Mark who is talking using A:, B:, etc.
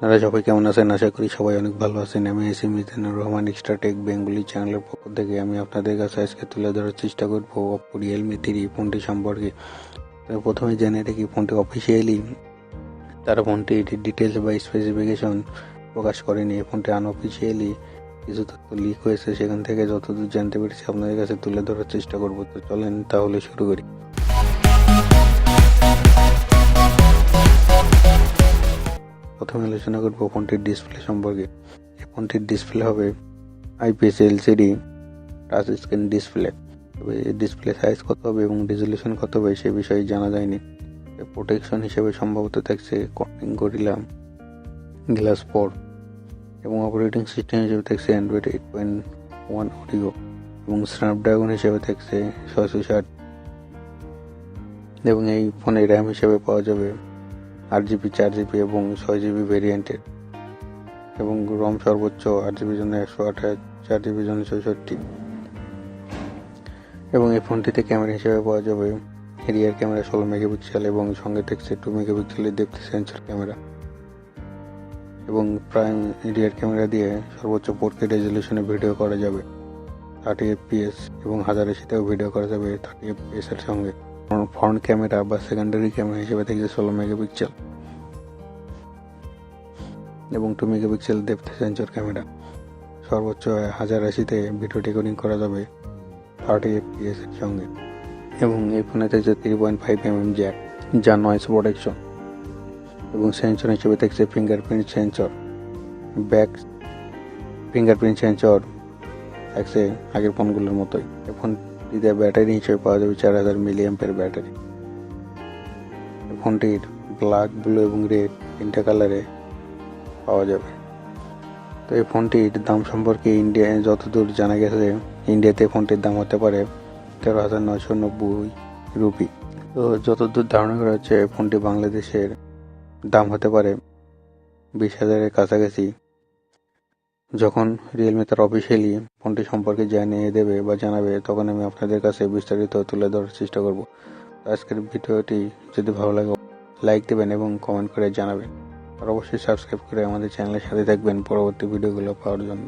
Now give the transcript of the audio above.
A: আপনারা সবাই কেমন আছেন? আশা করি সবাই অনেক ভালো আছেন। আমি এসি Mizanur Rahman extra tech Bengali চ্যানেলের পক্ষ থেকে আমি আপনাদের কাছে আজকে তুলে ধরার চেষ্টা করবো Oppo Realme 3 ফোনটি সম্পর্কে। তো প্রথমে জেনে রাখি, ফোনটি অফিসিয়ালি তারা ফোনটির ডিটেলস বা স্পেসিফিকেশন প্রকাশ করেনি। এই ফোনটি আনঅফিসিয়ালি কিছু তথ্য লিক হয়েছে, সেখান থেকে যতদূর জানতে পেরেছি আপনাদের কাছে তুলে ধরার চেষ্টা করবো। তো চলেন তাহলে শুরু করি। প্রথমে আলোচনা করবো ফোনটির ডিসপ্লে সম্পর্কে। এই ফোনটির ডিসপ্লে হবে IPS LCD touch screen display. তবে এই ডিসপ্লে সাইজ কত হবে এবং রেজলিউশন কত হবে সে বিষয়ে জানা যায়নি। প্রোটেকশন হিসেবে সম্ভবত থাকছে গরিলা গ্লাস 4 এবং অপারেটিং সিস্টেম হিসেবে থাকছে অ্যান্ড্রয়েড 8.1 অডিও এবং স্ন্যাপড্রাগন হিসেবে থাকছে 660 এবং এই ফোনে র্যাম হিসেবে পাওয়া যাবে 8GB 4GB এবং 6GB ভেরিয়েন্টের এবং রম সর্বোচ্চ 8GB জন্য 128, 4GB জন্য 64 এবং এই ফোনটিতে ক্যামেরা হিসেবে পাওয়া যাবে রিয়ার ক্যামেরা 16 মেগাপিক্সেল এবং সঙ্গে থাকছে 2 মেগাপিক্সেলের ডেপথ সেন্সর ক্যামেরা এবং প্রাইম রিয়ার ক্যামেরা দিয়ে সর্বোচ্চ 4K রেজলিউশনে ভিডিও করা যাবে 30 FPS এবং 1080তেও ভিডিও করা যাবে 30 FPS এর সঙ্গে। ফ্রন্ট ক্যামেরা বা সেকেন্ডারি ক্যামেরা হিসেবে থাকছে 16 মেগাপিক্সেল এবং 2 মেগাপিক্সেল ডেপথ সেন্সর ক্যামেরা। সর্বোচ্চ 1080তে ভিডিও রেকর্ডিং করা যাবে 30 FPS এর সঙ্গে এবং এই ফোনে থাকছে 3.5mm জ্যাক যা নয়েজ প্রোটেকশন এবং সেন্সর হিসেবে থাকছে fingerprint sensor. Back fingerprint sensor থাকছে আগের ফোনগুলোর মতোই। এই ফোনটিতে ব্যাটারি হিসেবে পাওয়া যাবে 4000 মিলিঅ্যাম্পের ব্যাটারি। ফোনটির ব্ল্যাক, ব্লু এবং রেড 3টা কালারে পাওয়া যাবে। তো এই ফোনটির দাম সম্পর্কে ইন্ডিয়ায় যতদূর জানা গেছে, ইন্ডিয়াতে ফোনটির দাম হতে পারে 13,990 রুপি। তো যতদূর ধারণা করা হচ্ছে ফোনটি বাংলাদেশের দাম হতে পারে 20,000-এর কাছাকাছি। যখন রিয়েলমি তার অফিসিয়ালি ফোনটি সম্পর্কে জানিয়ে দেবে বা জানাবে, তখন আমি আপনাদের কাছে বিস্তারিত তুলে ধরার চেষ্টা করব। আজকের ভিডিওটি যদি ভালো লাগে লাইক দেবেন এবং কমেন্ট করে জানাবেন আর অবশ্যই সাবস্ক্রাইব করে আমাদের চ্যানেলের সাথে থাকবেন পরবর্তী ভিডিওগুলো পাওয়ার জন্য।